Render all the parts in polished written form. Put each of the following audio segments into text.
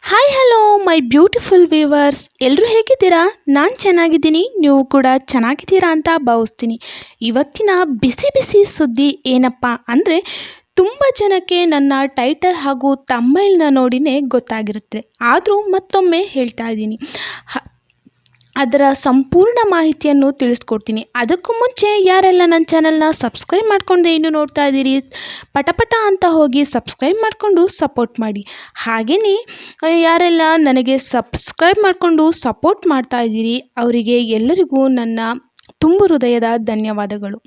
Hi hello my beautiful viewers, ಎಲ್ಲರೂ ಹೇಗಿದ್ದೀರಾ? ನಾನು ಚೆನ್ನಾಗಿದ್ದೀನಿ, ನೀವು ಕೂಡ ಚೆನ್ನಾಗಿದ್ದೀರಾ ಅಂತ ಭಾವಿಸ್ತೀನಿ. ಇವತ್ತಿನ ಬಿಸಿ ಬಿಸಿ ಸುದ್ದಿ ಏನಪ್ಪ ಅಂದರೆ, ತುಂಬ ಜನಕ್ಕೆ ನನ್ನ ಟೈಟಲ್ ಹಾಗೂ ತಮ್ಮೈಲ್ನ ನೋಡಿನೇ ಗೊತ್ತಾಗಿರುತ್ತೆ. ಆದರೂ ಮತ್ತೊಮ್ಮೆ ಹೇಳ್ತಾ ಇದ್ದೀನಿ, ಅದರ ಸಂಪೂರ್ಣ ಮಾಹಿತಿಯನ್ನು ತಿಳಿಸ್ಕೊಡ್ತೀನಿ. ಅದಕ್ಕೂ ಮುಂಚೆ ಯಾರೆಲ್ಲ ನನ್ನ ಚಾನಲ್ನ ಸಬ್ಸ್ಕ್ರೈಬ್ ಮಾಡ್ಕೊಂಡೆ ಇನ್ನೂ ನೋಡ್ತಾ ಇದ್ದೀರಿ, ಪಟಪಟ ಅಂತ ಹೋಗಿ ಸಬ್ಸ್ಕ್ರೈಬ್ ಮಾಡಿಕೊಂಡು ಸಪೋರ್ಟ್ ಮಾಡಿ. ಹಾಗೆಯೇ ಯಾರೆಲ್ಲ ನನಗೆ ಸಬ್ಸ್ಕ್ರೈಬ್ ಮಾಡಿಕೊಂಡು ಸಪೋರ್ಟ್ ಮಾಡ್ತಾ ಇದ್ದೀರಿ ಅವರಿಗೆ ಎಲ್ಲರಿಗೂ ನನ್ನ ತುಂಬ ಹೃದಯದ ಧನ್ಯವಾದಗಳು.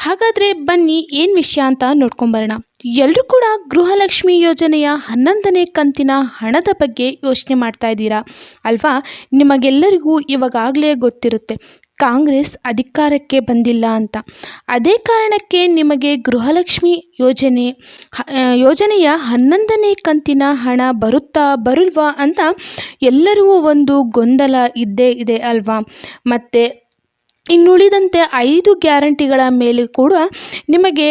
ಹಾಗಾದರೆ ಬನ್ನಿ ಏನು ವಿಷಯ ಅಂತ ನೋಡ್ಕೊಂಬರೋಣ. ಎಲ್ಲರೂ ಕೂಡ ಗೃಹಲಕ್ಷ್ಮಿ ಯೋಜನೆಯ 11ನೇ ಕಂತಿನ ಹಣದ ಬಗ್ಗೆ ಯೋಚನೆ ಮಾಡ್ತಾ ಇದ್ದೀರಾ ಅಲ್ವಾ? ನಿಮಗೆಲ್ಲರಿಗೂ ಇವಾಗಲೇ ಗೊತ್ತಿರುತ್ತೆ, ಕಾಂಗ್ರೆಸ್ ಅಧಿಕಾರಕ್ಕೆ ಬಂದಿಲ್ಲ ಅಂತ. ಅದೇ ಕಾರಣಕ್ಕೆ ನಿಮಗೆ ಗೃಹಲಕ್ಷ್ಮಿ ಯೋಜನೆಯ 11ನೇ ಕಂತಿನ ಹಣ ಬರುತ್ತಾ ಬರಲ್ವಾ ಅಂತ ಎಲ್ಲರಿಗೂ ಒಂದು ಗೊಂದಲ ಇದ್ದೇ ಇದೆ ಅಲ್ವಾ? ಮತ್ತು ಇನ್ನುಳಿದಂತೆ 5 ಗ್ಯಾರಂಟಿಗಳ ಮೇಲೆ ಕೂಡ ನಿಮಗೆ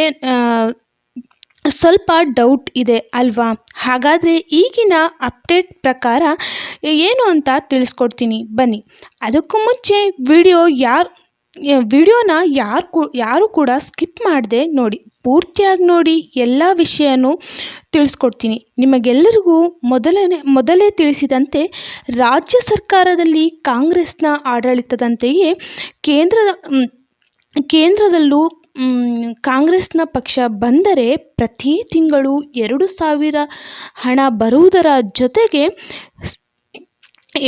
ಸ್ವಲ್ಪ ಡೌಟ್ ಇದೆ ಅಲ್ವಾ? ಹಾಗಾದರೆ ಈಗಿನ ಅಪ್ಡೇಟ್ ಪ್ರಕಾರ ಏನು ಅಂತ ತಿಳಿಸ್ಕೊಡ್ತೀನಿ ಬನ್ನಿ. ಅದಕ್ಕೂ ಮುಂಚೆ ವಿಡಿಯೋನ ಯಾರು ಕೂಡ ಸ್ಕಿಪ್ ಮಾಡದೆ ನೋಡಿ, ಪೂರ್ತಿಯಾಗಿ ನೋಡಿ, ಎಲ್ಲ ವಿಷಯನೂ ತಿಳಿಸ್ಕೊಡ್ತೀನಿ. ನಿಮಗೆಲ್ಲರಿಗೂ ಮೊದಲೇ ತಿಳಿಸಿದಂತೆ ರಾಜ್ಯ ಸರ್ಕಾರದಲ್ಲಿ ಕಾಂಗ್ರೆಸ್ನ ಆಡಳಿತದಂತೆಯೇ ಕೇಂದ್ರದಲ್ಲೂ ಕಾಂಗ್ರೆಸ್ನ ಪಕ್ಷ ಬಂದರೆ ಪ್ರತಿ ತಿಂಗಳು 2,000 ಹಣ ಬರುವುದರ ಜೊತೆಗೆ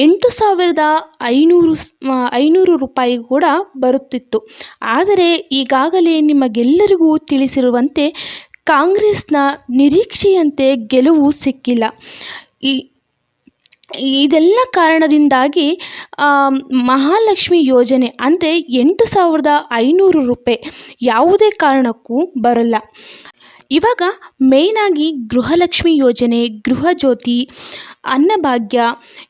8,500 ರೂಪಾಯಿ ಕೂಡ ಬರುತ್ತಿತ್ತು. ಆದರೆ ಈಗಾಗಲೇ ನಿಮಗೆಲ್ಲರಿಗೂ ತಿಳಿಸಿರುವಂತೆ ಕಾಂಗ್ರೆಸ್ನ ನಿರೀಕ್ಷೆಯಂತೆ ಗೆಲುವು ಸಿಕ್ಕಿಲ್ಲ. ಇದೆಲ್ಲ ಕಾರಣದಿಂದಾಗಿ ಮಹಾಲಕ್ಷ್ಮಿ ಯೋಜನೆ ಅಂದರೆ 8,500 ರೂಪಾಯಿ ಯಾವುದೇ ಕಾರಣಕ್ಕೂ ಬರಲ್ಲ. ಇವಾಗ ಮೇಯ್ನಾಗಿ ಗೃಹಲಕ್ಷ್ಮಿ ಯೋಜನೆ, ಗೃಹಜ್ಯೋತಿ, ಅನ್ನಭಾಗ್ಯ,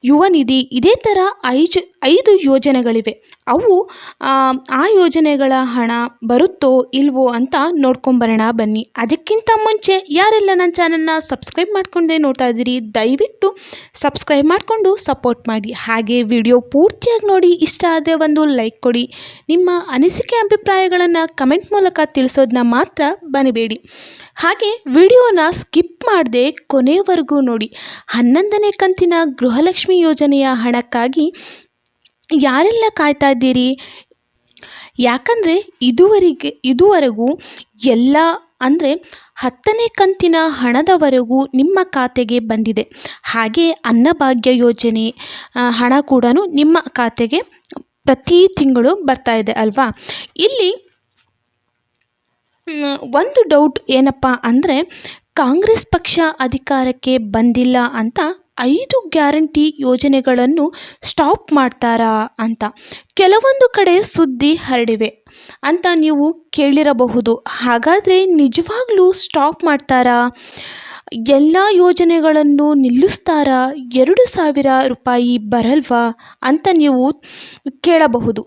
ಯುವ ನಿಧಿ, ಇದೇ ಥರ 5 ಯೋಜನೆಗಳಿವೆ. ಅವು ಆ ಯೋಜನೆಗಳ ಹಣ ಬರುತ್ತೋ ಇಲ್ವೋ ಅಂತ ನೋಡ್ಕೊಂಬರೋಣ ಬನ್ನಿ. ಅದಕ್ಕಿಂತ ಮುಂಚೆ ಯಾರೆಲ್ಲ ನನ್ನ ಚಾನಲ್ನ ಸಬ್ಸ್ಕ್ರೈಬ್ ಮಾಡಿಕೊಂಡೇ ನೋಡ್ತಾ ಇದ್ದೀರಿ, ದಯವಿಟ್ಟು ಸಬ್ಸ್ಕ್ರೈಬ್ ಮಾಡಿಕೊಂಡು ಸಪೋರ್ಟ್ ಮಾಡಿ. ಹಾಗೆ ವಿಡಿಯೋ ಪೂರ್ತಿಯಾಗಿ ನೋಡಿ, ಇಷ್ಟ ಆದರೆ ಒಂದು ಲೈಕ್ ಕೊಡಿ. ನಿಮ್ಮ ಅನಿಸಿಕೆ ಅಭಿಪ್ರಾಯಗಳನ್ನು ಕಮೆಂಟ್ ಮೂಲಕ ತಿಳಿಸೋದನ್ನ ಮಾತ್ರ ಮರಿಬೇಡಿ. ಹಾಗೆ ವಿಡಿಯೋನ ಸ್ಕಿಪ್ ಮಾಡದೆ ಕೊನೆಯವರೆಗೂ ನೋಡಿ. 11ನೇ ಕಂತಿನ ಗೃಹಲಕ್ಷ್ಮಿ ಯೋಜನೆಯ ಹಣಕ್ಕಾಗಿ ಯಾರೆಲ್ಲ ಕಾಯ್ತಾ ಇದ್ದೀರಿ? ಯಾಕಂದರೆ ಇದುವರೆಗೂ ಎಲ್ಲ ಅಂದರೆ 10ನೇ ಕಂತಿನ ಹಣದವರೆಗೂ ನಿಮ್ಮ ಖಾತೆಗೆ ಬಂದಿದೆ. ಹಾಗೆ ಅನ್ನಭಾಗ್ಯ ಯೋಜನೆ ಹಣ ಕೂಡ ನಿಮ್ಮ ಖಾತೆಗೆ ಪ್ರತಿ ತಿಂಗಳು ಬರ್ತಾ ಇದೆ ಅಲ್ವಾ? ಇಲ್ಲಿ ಒಂದು ಡೌಟ್ ಏನಪ್ಪ ಅಂದರೆ, ಕಾಂಗ್ರೆಸ್ ಪಕ್ಷ ಅಧಿಕಾರಕ್ಕೆ ಬಂದಿಲ್ಲ ಅಂತ 5 ಗ್ಯಾರಂಟಿ ಯೋಜನೆಗಳನ್ನು ಸ್ಟಾಪ್ ಮಾಡ್ತಾರಾ ಅಂತ ಕೆಲವೊಂದು ಕಡೆ ಸುದ್ದಿ ಹರಡಿವೆ ಅಂತ ನೀವು ಕೇಳಿರಬಹುದು. ಹಾಗಾದರೆ ನಿಜವಾಗ್ಲೂ ಸ್ಟಾಪ್ ಮಾಡ್ತಾರಾ? ಎಲ್ಲ ಯೋಜನೆಗಳನ್ನು ನಿಲ್ಲಿಸ್ತಾರಾ? 2,000 ರೂಪಾಯಿ ಬರಲ್ವಾ ಅಂತ ನೀವು ಕೇಳಬಹುದು.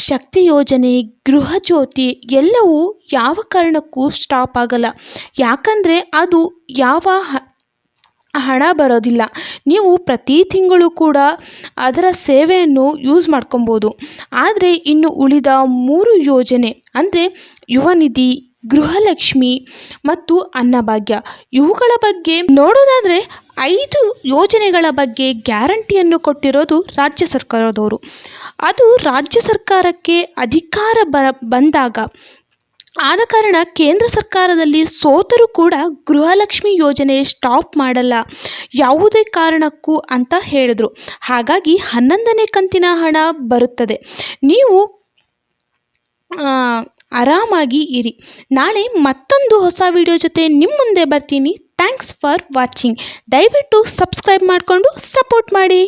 ಶಕ್ತಿ ಯೋಜನೆ, ಗೃಹಜ್ಯೋತಿ ಎಲ್ಲವೂ ಯಾವ ಕಾರಣಕ್ಕೂ ಸ್ಟಾಪ್ ಆಗಲ್ಲ. ಯಾಕಂದರೆ ಅದು ಯಾವ ಹಣ ಬರೋದಿಲ್ಲ. ನೀವು ಪ್ರತಿ ತಿಂಗಳು ಕೂಡ ಅದರ ಸೇವೆಯನ್ನು ಯೂಸ್ ಮಾಡ್ಕೊಬೋದು. ಆದರೆ ಇನ್ನು ಉಳಿದ 3 ಯೋಜನೆ ಅಂದರೆ ಯುವ ನಿಧಿ, ಗೃಹಲಕ್ಷ್ಮಿ ಮತ್ತು ಅನ್ನಭಾಗ್ಯ, ಇವುಗಳ ಬಗ್ಗೆ ನೋಡೋದಾದರೆ 5 ಯೋಜನೆಗಳ ಬಗ್ಗೆ ಗ್ಯಾರಂಟಿಯನ್ನು ಕೊಟ್ಟಿರೋದು ರಾಜ್ಯ ಸರ್ಕಾರದವರು. ಅದು ರಾಜ್ಯ ಸರ್ಕಾರಕ್ಕೆ ಅಧಿಕಾರ ಬಂದಾಗ ಆದ ಕಾರಣ ಕೇಂದ್ರ ಸರ್ಕಾರದಲ್ಲಿ ಸೋತರೂ ಕೂಡ ಗೃಹಲಕ್ಷ್ಮಿ ಯೋಜನೆ ಸ್ಟಾಪ್ ಮಾಡಲ್ಲ ಯಾವುದೇ ಕಾರಣಕ್ಕೂ ಅಂತ ಹೇಳಿದ್ರು. ಹಾಗಾಗಿ 11ನೇ ಕಂತಿನ ಹಣ ಬರುತ್ತದೆ. ನೀವು ಆರಾಮಾಗಿ ಇರಿ. ನಾಳೆ ಮತ್ತೊಂದು ಹೊಸ ವಿಡಿಯೋ ಜೊತೆ ನಿಮ್ಮ ಮುಂದೆ ಬರ್ತೀನಿ. Thanks for watching. ದಯವಿಟ್ಟು ಸಬ್ಸ್ಕ್ರೈಬ್ ಮಾಡಿಕೊಂಡು ಸಪೋರ್ಟ್ ಮಾಡಿ.